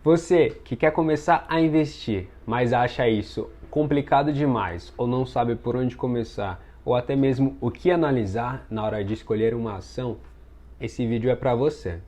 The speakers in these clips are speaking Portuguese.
Você que quer começar a investir, mas acha isso complicado demais ou não sabe por onde começar ou até mesmo o que analisar na hora de escolher uma ação, esse vídeo é para você.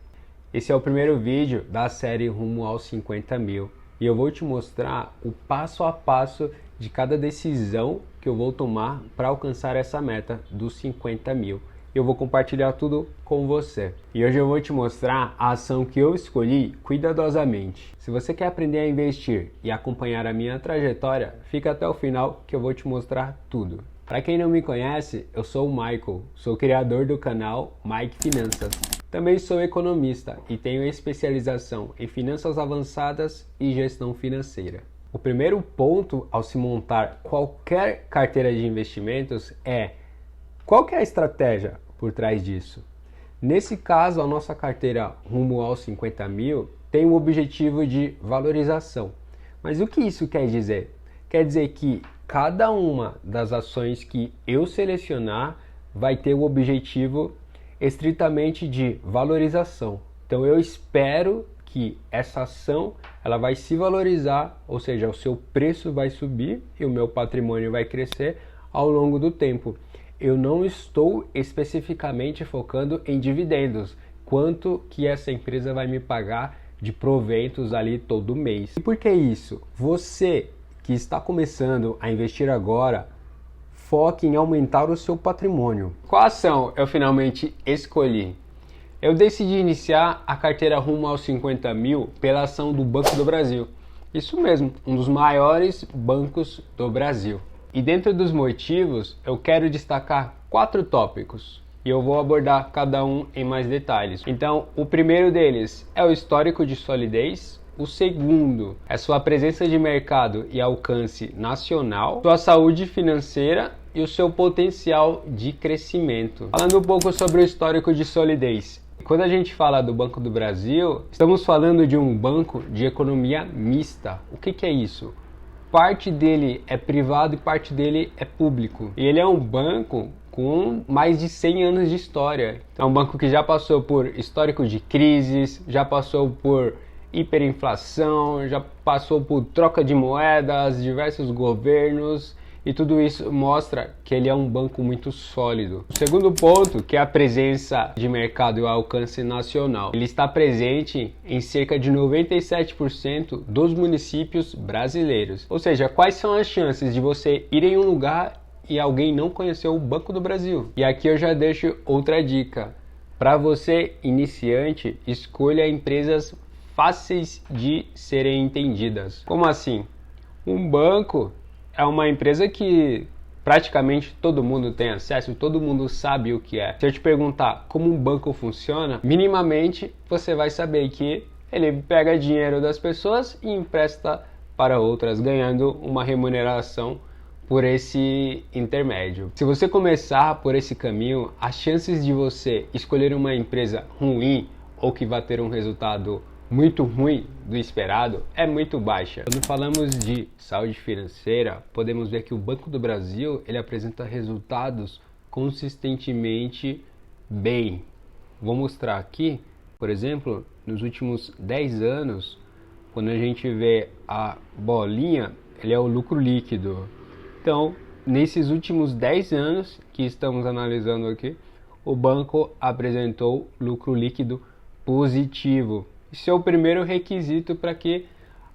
Esse é o primeiro vídeo da série Rumo aos 50 mil e eu vou te mostrar o passo a passo de cada decisão que eu vou tomar para alcançar essa meta dos 50 mil. Eu vou compartilhar tudo com você. E hoje eu vou te mostrar a ação que eu escolhi cuidadosamente. Se você quer aprender a investir e acompanhar a minha trajetória, fica até o final que eu vou te mostrar tudo. Para quem não me conhece, eu sou o Michael, sou criador do canal Mike Finanças. Também sou economista e tenho especialização em finanças avançadas e gestão financeira. O primeiro ponto ao se montar qualquer carteira de investimentos é: qual que é a estratégia por trás disso? Nesse caso, a nossa carteira Rumo aos 50 mil tem o objetivo de valorização. Mas o que isso quer dizer? Quer dizer que cada uma das ações que eu selecionar vai ter o objetivo estritamente de valorização. Então eu espero que essa ação ela vai se valorizar, ou seja, o seu preço vai subir e o meu patrimônio vai crescer ao longo do tempo. Eu não estou especificamente focando em dividendos, quanto que essa empresa vai me pagar de proventos ali todo mês. E por que isso? Você que está começando a investir agora, foque em aumentar o seu patrimônio. Qual ação eu finalmente escolhi? Eu decidi iniciar a carteira Rumo aos 50 mil pela ação do Banco do Brasil. Isso mesmo, um dos maiores bancos do Brasil. E dentro dos motivos, eu quero destacar 4 tópicos e eu vou abordar cada um em mais detalhes. Então, o primeiro deles é o histórico de solidez. O segundo é sua presença de mercado e alcance nacional, sua saúde financeira e o seu potencial de crescimento. Falando um pouco sobre o histórico de solidez. Quando a gente fala do Banco do Brasil, estamos falando de um banco de economia mista. O que é isso? Parte dele é privado e parte dele é público. E ele é um banco com mais de 100 anos de história. É um banco que já passou por histórico de crises, já passou por hiperinflação, já passou por troca de moedas, diversos governos, e tudo isso mostra que ele é um banco muito sólido. O segundo ponto, que é a presença de mercado e o alcance nacional. Ele está presente em cerca de 97% dos municípios brasileiros. Ou seja, quais são as chances de você ir em um lugar e alguém não conhecer o Banco do Brasil? E aqui eu já deixo outra dica. Para você iniciante, escolha empresas fáceis de serem entendidas. Como assim? Um banco é uma empresa que praticamente todo mundo tem acesso, todo mundo sabe o que é. Se eu te perguntar como um banco funciona, minimamente você vai saber que ele pega dinheiro das pessoas e empresta para outras, ganhando uma remuneração por esse intermédio. Se você começar por esse caminho, as chances de você escolher uma empresa ruim ou que vai ter um resultado muito ruim do esperado é muito baixa. Quando falamos de saúde financeira, podemos ver que o Banco do Brasil ele apresenta resultados consistentemente bem. Vou mostrar aqui, por exemplo, nos últimos 10 anos, quando a gente vê a bolinha, ele é o lucro líquido. Então, nesses últimos 10 anos que estamos analisando aqui, o banco apresentou lucro líquido positivo. Isso é o primeiro requisito para que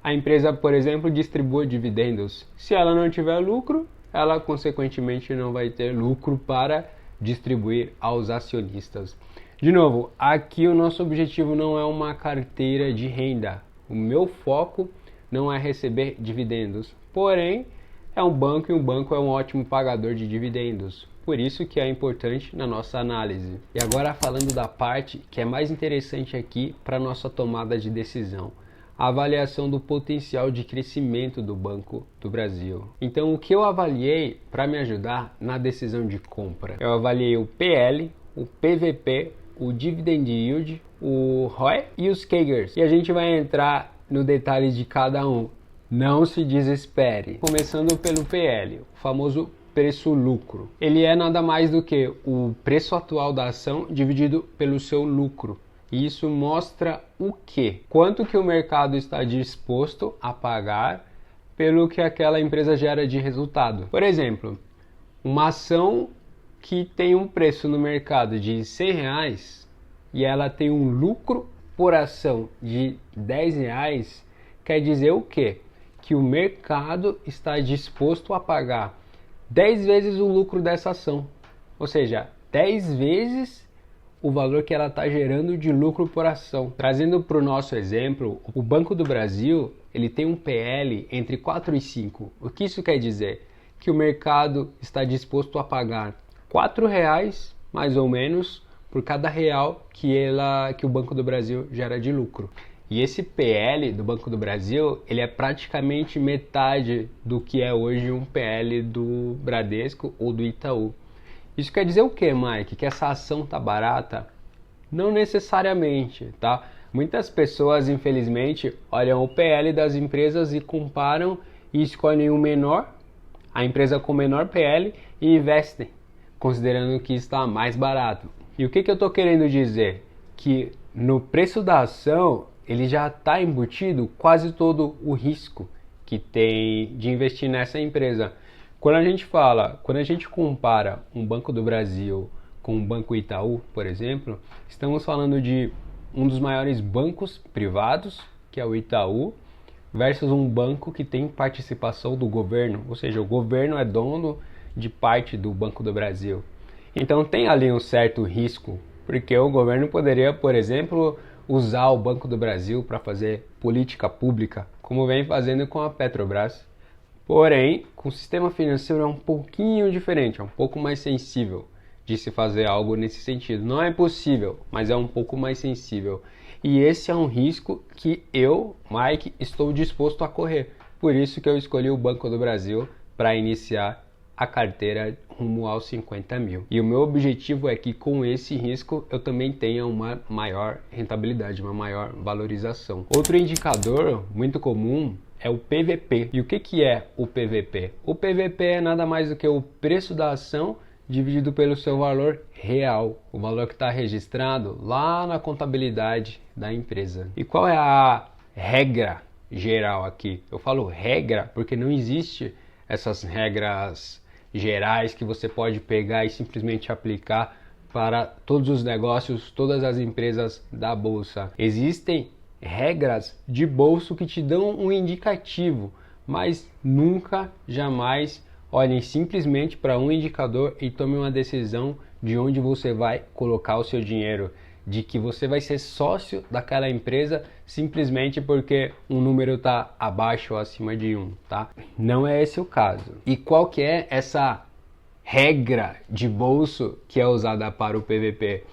a empresa, por exemplo, distribua dividendos. Se ela não tiver lucro, ela consequentemente não vai ter lucro para distribuir aos acionistas. De novo, aqui o nosso objetivo não é uma carteira de renda. O meu foco não é receber dividendos. Porém, é um banco e um banco é um ótimo pagador de dividendos. Por isso que é importante na nossa análise. E agora falando da parte que é mais interessante aqui para nossa tomada de decisão, a avaliação do potencial de crescimento do Banco do Brasil. Então o que eu avaliei para me ajudar na decisão de compra? Eu avaliei o PL, o PVP, o Dividend Yield, o ROE e os CAGRs. E a gente vai entrar no detalhe de cada um. Não se desespere. Começando pelo PL, o famoso preço-lucro. Ele é nada mais do que o preço atual da ação dividido pelo seu lucro. E isso mostra o quê? Quanto que o mercado está disposto a pagar pelo que aquela empresa gera de resultado. Por exemplo, uma ação que tem um preço no mercado de R$100 e ela tem um lucro por ação de R$10, quer dizer o quê? Que o mercado está disposto a pagar 10 vezes o lucro dessa ação. Ou seja, 10 vezes o valor que ela está gerando de lucro por ação. Trazendo para o nosso exemplo, o Banco do Brasil ele tem um PL entre 4 e 5. O que isso quer dizer? Que o mercado está disposto a pagar R$4 mais ou menos por cada real que o Banco do Brasil gera de lucro. E esse PL do Banco do Brasil, ele é praticamente metade do que é hoje um PL do Bradesco ou do Itaú. Isso quer dizer o que, Mike? Que essa ação tá barata? Não necessariamente, tá? Muitas pessoas, infelizmente, olham o PL das empresas e comparam e escolhem o menor, a empresa com menor PL, e investem, considerando que está mais barato. E o que eu estou querendo dizer? Que no preço da ação, ele já está embutido quase todo o risco que tem de investir nessa empresa. Quando a gente compara um Banco do Brasil com um Banco Itaú, por exemplo, estamos falando de um dos maiores bancos privados, que é o Itaú, versus um banco que tem participação do governo, ou seja, o governo é dono de parte do Banco do Brasil. Então tem ali um certo risco, porque o governo poderia, por exemplo, usar o Banco do Brasil para fazer política pública, como vem fazendo com a Petrobras. Porém, com o sistema financeiro é um pouquinho diferente, é um pouco mais sensível de se fazer algo nesse sentido. Não é impossível, mas é um pouco mais sensível. E esse é um risco que eu, Mike, estou disposto a correr. Por isso que eu escolhi o Banco do Brasil para iniciar a carteira rumo aos 50 mil. E o meu objetivo é que com esse risco eu também tenha uma maior rentabilidade, uma maior valorização. Outro indicador muito comum é o PVP. E o que é o PVP? O PVP é nada mais do que o preço da ação dividido pelo seu valor real, o valor que está registrado lá na contabilidade da empresa. E qual é a regra geral aqui? Eu falo regra porque não existe essas regras gerais que você pode pegar e simplesmente aplicar para todos os negócios, todas as empresas da bolsa. Existem regras de bolso que te dão um indicativo, mas nunca, jamais olhem simplesmente para um indicador e tome uma decisão de onde você vai colocar o seu dinheiro, de que você vai ser sócio daquela empresa simplesmente porque um número está abaixo ou acima de 1, tá? Não é esse o caso. E qual que é essa regra de bolso que é usada para o PVP?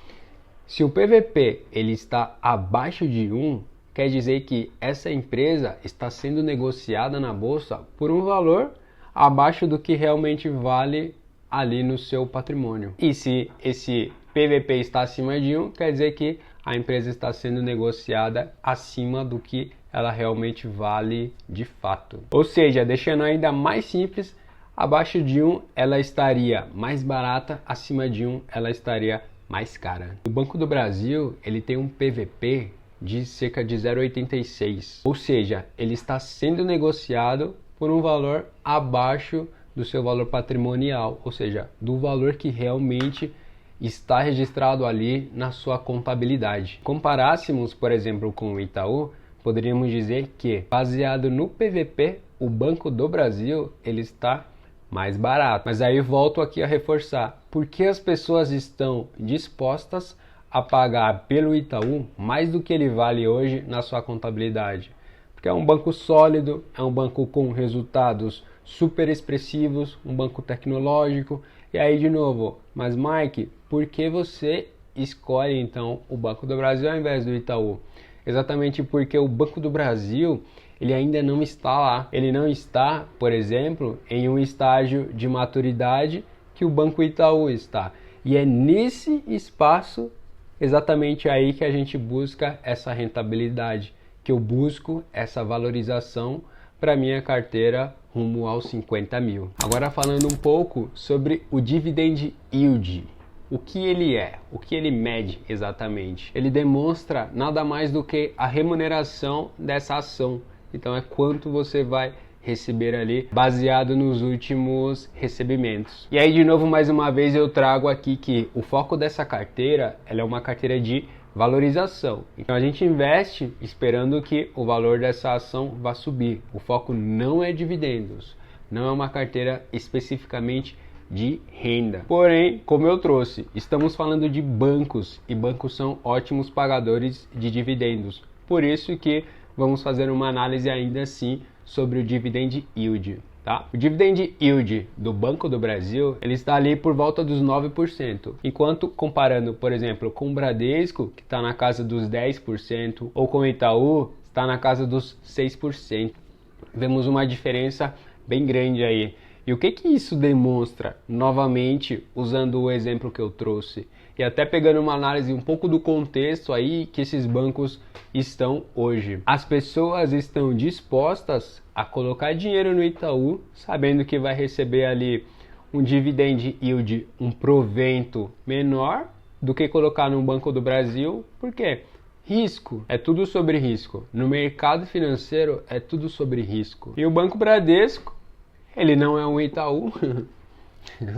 Se o PVP ele está abaixo de 1, quer dizer que essa empresa está sendo negociada na bolsa por um valor abaixo do que realmente vale ali no seu patrimônio. E se esse PVP está acima de 1, quer dizer que a empresa está sendo negociada acima do que ela realmente vale de fato. Ou seja, deixando ainda mais simples, abaixo de 1 ela estaria mais barata, acima de 1 ela estaria mais cara. O Banco do Brasil ele tem um PVP de cerca de 0,86, ou seja, ele está sendo negociado por um valor abaixo do seu valor patrimonial, ou seja, do valor que realmente está registrado ali na sua contabilidade. Comparássemos, por exemplo, com o Itaú, poderíamos dizer que, baseado no PVP, o Banco do Brasil ele está mais barato. Mas aí volto aqui a reforçar, por que as pessoas estão dispostas a pagar pelo Itaú mais do que ele vale hoje na sua contabilidade? Porque é um banco sólido, é um banco com resultados super expressivos, um banco tecnológico. E aí de novo, mas Mike, por que você escolhe então o Banco do Brasil ao invés do Itaú? Exatamente porque o Banco do Brasil ele ainda não está lá. Ele não está, por exemplo, em um estágio de maturidade que o Banco Itaú está. E é nesse espaço exatamente aí que a gente busca essa rentabilidade, que eu busco essa valorização para minha carteira rumo aos 50 mil. Agora falando um pouco sobre o Dividend Yield. o que ele é, o que ele mede exatamente. Ele demonstra nada mais do que a remuneração dessa ação. Então é quanto você vai receber ali baseado nos últimos recebimentos. E aí de novo, mais uma vez, eu trago aqui que o foco dessa carteira, ela é uma carteira de valorização. Então a gente investe esperando que o valor dessa ação vá subir. O foco não é dividendos, não é uma carteira especificamente de renda. Porém, como eu trouxe, estamos falando de bancos e bancos são ótimos pagadores de dividendos. Por isso que vamos fazer uma análise ainda assim sobre o dividend yield. Tá? O dividend yield do Banco do Brasil, ele está ali por volta dos 9%, enquanto comparando, por exemplo, com o Bradesco, que está na casa dos 10%, ou com o Itaú, está na casa dos 6%. Vemos uma diferença bem grande aí. E o que isso demonstra? Novamente, usando o exemplo que eu trouxe, e até pegando uma análise um pouco do contexto aí que esses bancos estão hoje. As pessoas estão dispostas a colocar dinheiro no Itaú, sabendo que vai receber ali um dividend yield, um provento menor do que colocar no Banco do Brasil. Por quê? Risco, é tudo sobre risco. No mercado financeiro é tudo sobre risco. E o Banco Bradesco, ele não é um Itaú.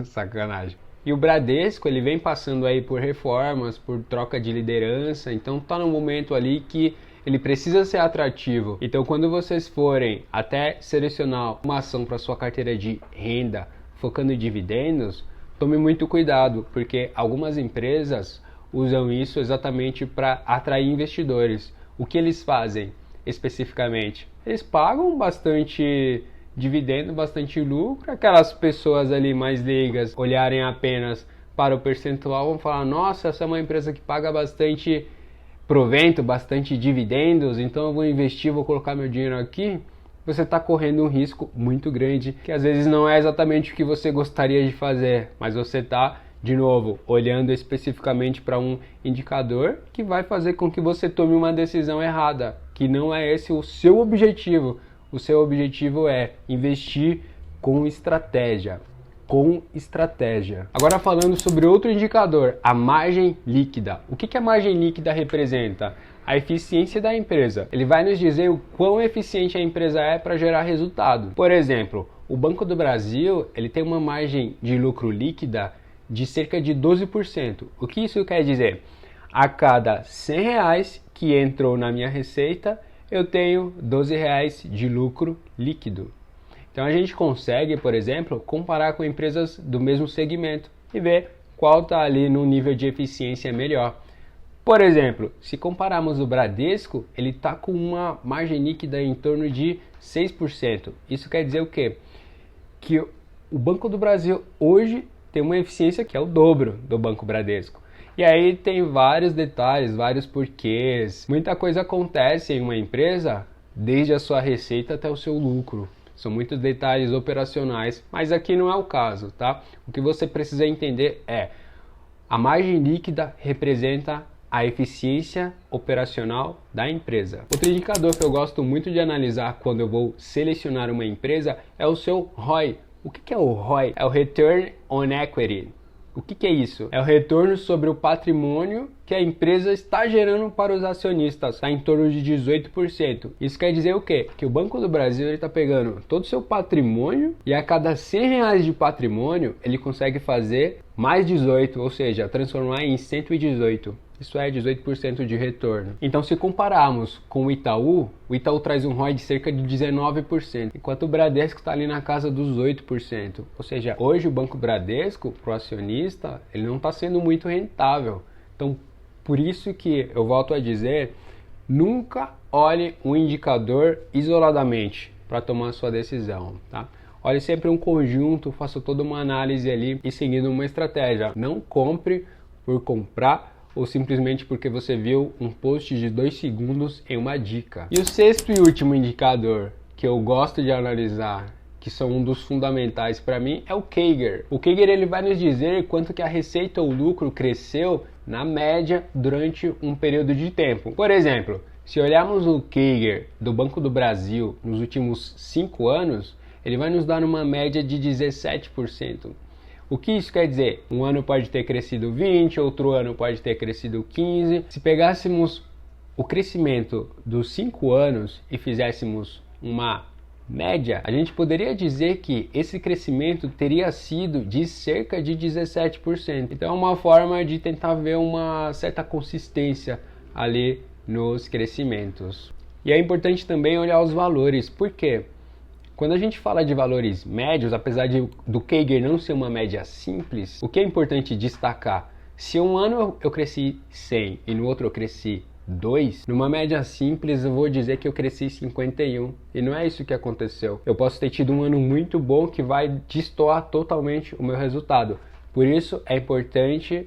Sacanagem. E o Bradesco, ele vem passando aí por reformas, por troca de liderança, então tá num momento ali que ele precisa ser atrativo. Então quando vocês forem até selecionar uma ação para sua carteira de renda, focando em dividendos, tome muito cuidado, porque algumas empresas usam isso exatamente para atrair investidores. O que eles fazem especificamente? Eles pagam bastante dividendo, bastante lucro. Aquelas pessoas ali mais leigas olharem apenas para o percentual, vão falar: nossa, essa é uma empresa que paga bastante provento, bastante dividendos, então eu vou investir, vou colocar meu dinheiro aqui. Você está correndo um risco muito grande, que às vezes não é exatamente o que você gostaria de fazer, mas você está, de novo, olhando especificamente para um indicador que vai fazer com que você tome uma decisão errada, que não é esse o seu objetivo. O seu objetivo é investir com estratégia. Com estratégia. Agora falando sobre outro indicador, a margem líquida. O que a margem líquida representa? A eficiência da empresa. Ele vai nos dizer o quão eficiente a empresa é para gerar resultado. Por exemplo, o Banco do Brasil, ele tem uma margem de lucro líquida de cerca de 12%. O que isso quer dizer? A cada R$100 que entrou na minha receita, eu tenho R$12 de lucro líquido. Então a gente consegue, por exemplo, comparar com empresas do mesmo segmento e ver qual está ali no nível de eficiência melhor. Por exemplo, se compararmos o Bradesco, ele está com uma margem líquida em torno de 6%. Isso quer dizer o quê? Que o Banco do Brasil hoje tem uma eficiência que é o dobro do Banco Bradesco. E aí tem vários detalhes, vários porquês. Muita coisa acontece em uma empresa, desde a sua receita até o seu lucro. São muitos detalhes operacionais, mas aqui não é o caso, tá? O que você precisa entender é: a margem líquida representa a eficiência operacional da empresa. Outro indicador que eu gosto muito de analisar quando eu vou selecionar uma empresa é o seu ROI. O que é o ROI? É o Return on Equity. O que é isso? É o retorno sobre o patrimônio que a empresa está gerando para os acionistas, está em torno de 18%. Isso quer dizer o quê? Que o Banco do Brasil está pegando todo o seu patrimônio e a cada R$100 de patrimônio ele consegue fazer mais 18, ou seja, transformar em 118. Isso é 18% de retorno. Então, se compararmos com o Itaú traz um ROI de cerca de 19%, enquanto o Bradesco está ali na casa dos 8%. Ou seja, hoje o Banco Bradesco, para o acionista, ele não está sendo muito rentável. Então, por isso que eu volto a dizer, nunca olhe um indicador isoladamente para tomar a sua decisão, tá? Olhe sempre um conjunto, faça toda uma análise ali e seguindo uma estratégia. Não compre por comprar ou simplesmente porque você viu um post de 2 segundos em uma dica. E o sexto e último indicador que eu gosto de analisar, que são um dos fundamentais para mim, é o CAGR. O CAGR ele vai nos dizer quanto que a receita ou lucro cresceu na média durante um período de tempo. Por exemplo, se olharmos o CAGR do Banco do Brasil nos últimos 5 anos, ele vai nos dar uma média de 17%. O que isso quer dizer? Um ano pode ter crescido 20, outro ano pode ter crescido 15. Se pegássemos o crescimento dos 5 anos e fizéssemos uma média, a gente poderia dizer que esse crescimento teria sido de cerca de 17%. Então é uma forma de tentar ver uma certa consistência ali nos crescimentos. E é importante também olhar os valores, porque quando a gente fala de valores médios, apesar do CAGR não ser uma média simples, o que é importante destacar? Se um ano eu cresci 100 e no outro eu cresci 2, numa média simples eu vou dizer que eu cresci 51, e não é isso que aconteceu. Eu posso ter tido um ano muito bom que vai destoar totalmente o meu resultado. Por isso é importante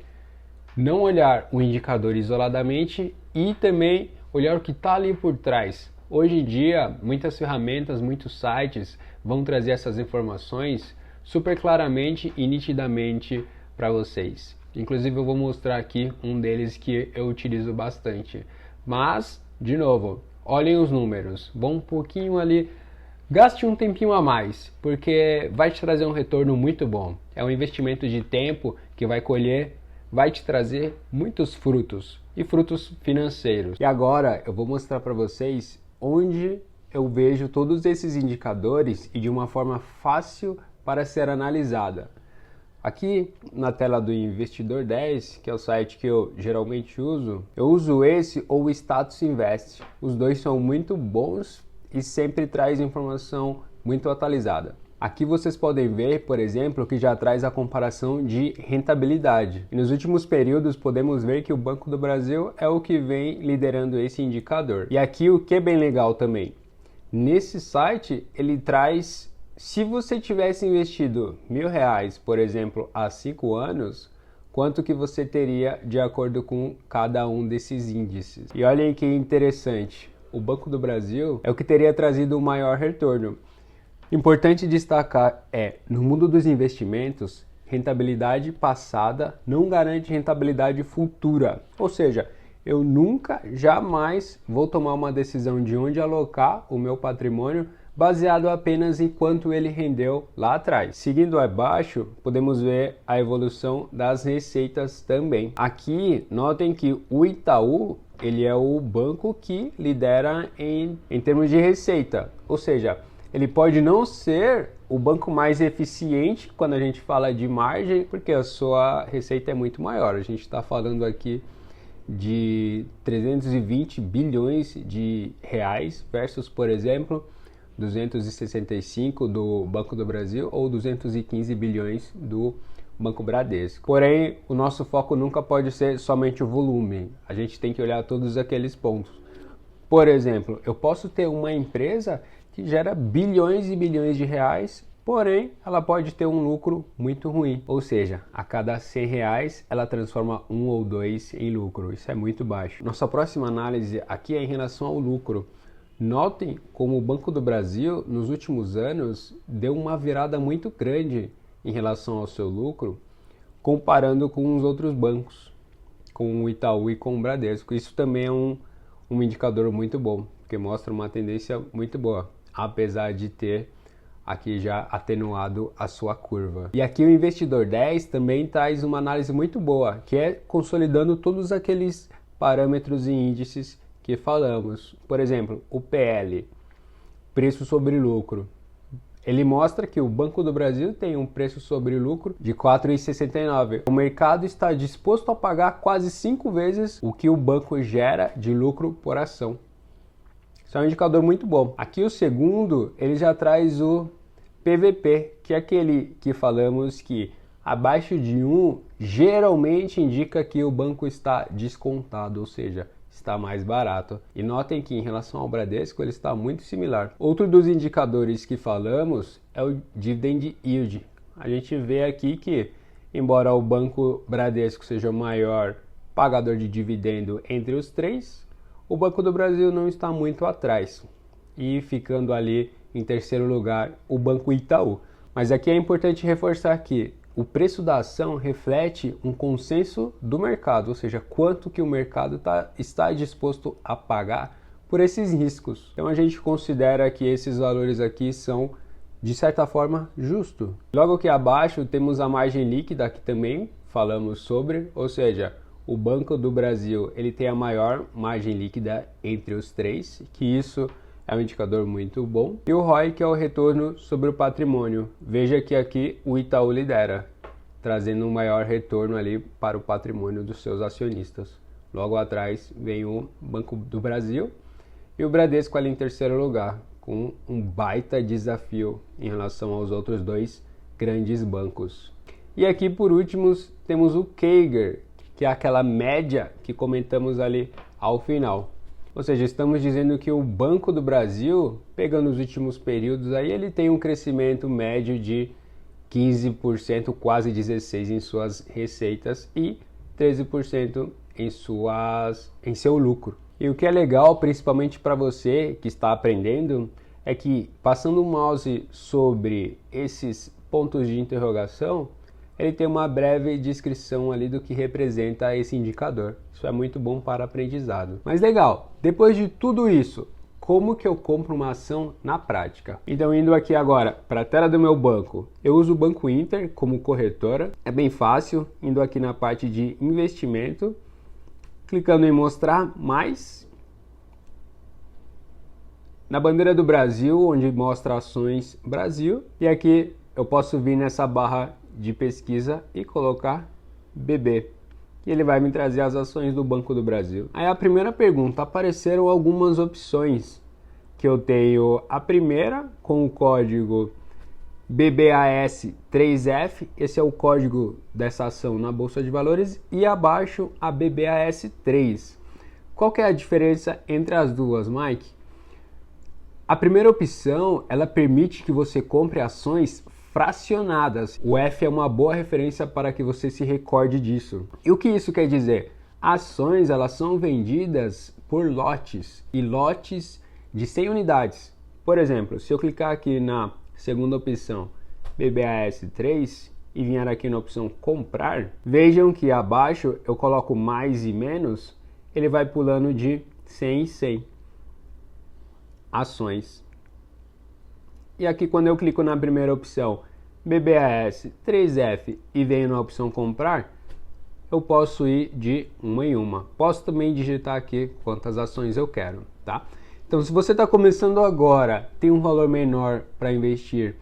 não olhar o indicador isoladamente e também olhar o que está ali por trás. Hoje em dia, muitas ferramentas, muitos sites vão trazer essas informações super claramente e nitidamente para vocês. Inclusive eu vou mostrar aqui um deles que eu utilizo bastante. Mas, de novo, olhem os números. Vão um pouquinho ali, gaste um tempinho a mais, porque vai te trazer um retorno muito bom. É um investimento de tempo que vai colher, vai te trazer muitos frutos, e frutos financeiros. E agora eu vou mostrar para vocês onde eu vejo todos esses indicadores e de uma forma fácil para ser analisada. Aqui na tela do Investidor 10, que é o site que eu geralmente uso, eu uso esse ou o Status Invest. Os dois são muito bons e sempre traz informação muito atualizada. Aqui vocês podem ver, por exemplo, que já traz a comparação de rentabilidade. E nos últimos períodos podemos ver que o Banco do Brasil é o que vem liderando esse indicador. E aqui o que é bem legal também, nesse site ele traz, se você tivesse investido R$1.000, por exemplo, há 5 anos, quanto que você teria de acordo com cada um desses índices. E olhem que interessante, o Banco do Brasil é o que teria trazido o maior retorno. Importante destacar no mundo dos investimentos, rentabilidade passada não garante rentabilidade futura. Ou seja, eu nunca, jamais vou tomar uma decisão de onde alocar o meu patrimônio baseado apenas em quanto ele rendeu lá atrás. Seguindo abaixo, podemos ver a evolução das receitas também. Aqui, notem que o Itaú, ele é o banco que lidera em termos de receita. Ou seja, ele pode não ser o banco mais eficiente quando a gente fala de margem, porque a sua receita é muito maior. A gente está falando aqui de 320 bilhões de reais versus, por exemplo, 265 do Banco do Brasil ou 215 bilhões do Banco Bradesco. Porém, o nosso foco nunca pode ser somente o volume. A gente tem que olhar todos aqueles pontos. Por exemplo, eu posso ter uma empresa que gera bilhões e bilhões de reais, porém ela pode ter um lucro muito ruim. Ou seja, a cada 100 reais ela transforma 1 ou 2 em lucro. Isso é muito baixo. Nossa próxima análise aqui é em relação ao lucro. Notem como o Banco do Brasil, nos últimos anos, deu uma virada muito grande em relação ao seu lucro, comparando com os outros bancos, com o Itaú e com o Bradesco. Isso também é um indicador muito bom, porque mostra uma tendência muito boa, apesar de ter aqui já atenuado a sua curva. E aqui o Investidor 10 também traz uma análise muito boa, que é consolidando todos aqueles parâmetros e índices que falamos. Por exemplo, o PL, preço sobre lucro. Ele mostra que o Banco do Brasil tem um preço sobre lucro de 4,69. O mercado está disposto a pagar quase 5 vezes o que o banco gera de lucro por ação. Isso é um indicador muito bom. Aqui o segundo, ele já traz o PVP, que é aquele que falamos que abaixo de 1 geralmente indica que o banco está descontado, ou seja, está mais barato. E notem que em relação ao Bradesco ele está muito similar. Outro dos indicadores que falamos é o Dividend Yield. A gente vê aqui que, embora o Banco Bradesco seja o maior pagador de dividendo entre os três, o Banco do Brasil não está muito atrás. E ficando ali em terceiro lugar, o Banco Itaú. Mas aqui é importante reforçar que o preço da ação reflete um consenso do mercado, ou seja, quanto que o mercado está disposto a pagar por esses riscos. Então a gente considera que esses valores aqui são de certa forma, justo. Logo aqui abaixo temos a margem líquida, que também falamos sobre, ou seja, o Banco do Brasil ele tem a maior margem líquida entre os três, que isso é um indicador muito bom. E o ROI, que é o retorno sobre o patrimônio. Veja que aqui o Itaú lidera, trazendo um maior retorno ali para o patrimônio dos seus acionistas. Logo atrás vem o Banco do Brasil e o Bradesco ali em terceiro lugar, com um baita desafio em relação aos outros dois grandes bancos. E aqui por último temos o CAGR, que é aquela média que comentamos ali ao final. Ou seja, estamos dizendo que o Banco do Brasil, pegando os últimos períodos, aí ele tem um crescimento médio de 15%, quase 16% em suas receitas e 13% em seu lucro. E o que é legal, principalmente para você que está aprendendo, é que passando o mouse sobre esses pontos de interrogação, ele tem uma breve descrição ali do que representa esse indicador. Isso é muito bom para aprendizado. Mas legal, depois de tudo isso, como que eu compro uma ação na prática? Então, indo aqui agora para a tela do meu banco, eu uso o Banco Inter como corretora. É bem fácil, indo aqui na parte de investimento, clicando em mostrar mais. Na bandeira do Brasil, onde mostra ações Brasil, e aqui eu posso vir nessa barra de pesquisa e colocar BB. E ele vai me trazer as ações do Banco do Brasil. Aí a primeira pergunta, apareceram algumas opções que eu tenho. A primeira com o código BBAS3F, esse é o código dessa ação na Bolsa de Valores, e abaixo a BBAS3. Qual que é a diferença entre as duas, Mike? A primeira opção, ela permite que você compre ações fracionadas. O F é uma boa referência para que você se recorde disso. E o que isso quer dizer? Ações, elas são vendidas por lotes, e lotes de 100 unidades. Por exemplo, se eu clicar aqui na segunda opção, BBAS3, e vier aqui na opção comprar, vejam que abaixo eu coloco mais e menos, ele vai pulando de 100 em 100 ações. E aqui quando eu clico na primeira opção, BBAS 3F, e venho na opção comprar, eu posso ir de uma em uma. Posso também digitar aqui quantas ações eu quero, tá? Então, se você está começando agora, tem um valor menor para investir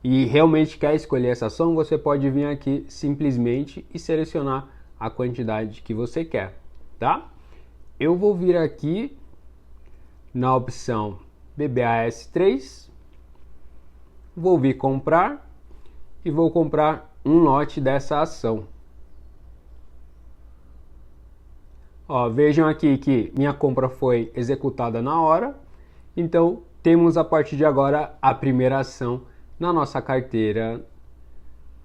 e realmente quer escolher essa ação, você pode vir aqui simplesmente e selecionar a quantidade que você quer, tá? Eu vou vir aqui na opção BBAS3, vou vir comprar e vou comprar um lote dessa ação. Ó, vejam aqui que minha compra foi executada na hora, então temos a partir de agora a primeira ação na nossa carteira,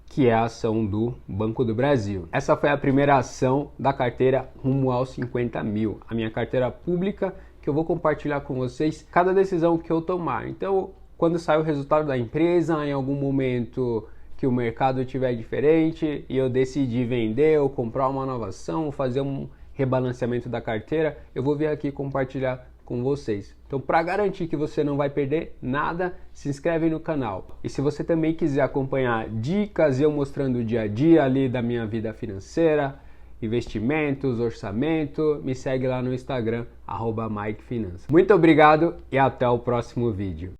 que é a ação do Banco do Brasil. Essa foi a primeira ação da carteira rumo aos 50 mil, a minha carteira pública, que eu vou compartilhar com vocês cada decisão que eu tomar. Então, quando sai o resultado da empresa, em algum momento que o mercado estiver diferente e eu decidir vender ou comprar uma nova ação, fazer um rebalanceamento da carteira, eu vou vir aqui compartilhar com vocês. Então, para garantir que você não vai perder nada, se inscreve no canal. E se você também quiser acompanhar dicas, eu mostrando o dia a dia ali da minha vida financeira, investimentos, orçamento, me segue lá no Instagram, @MikeFinanças. Muito obrigado e até o próximo vídeo.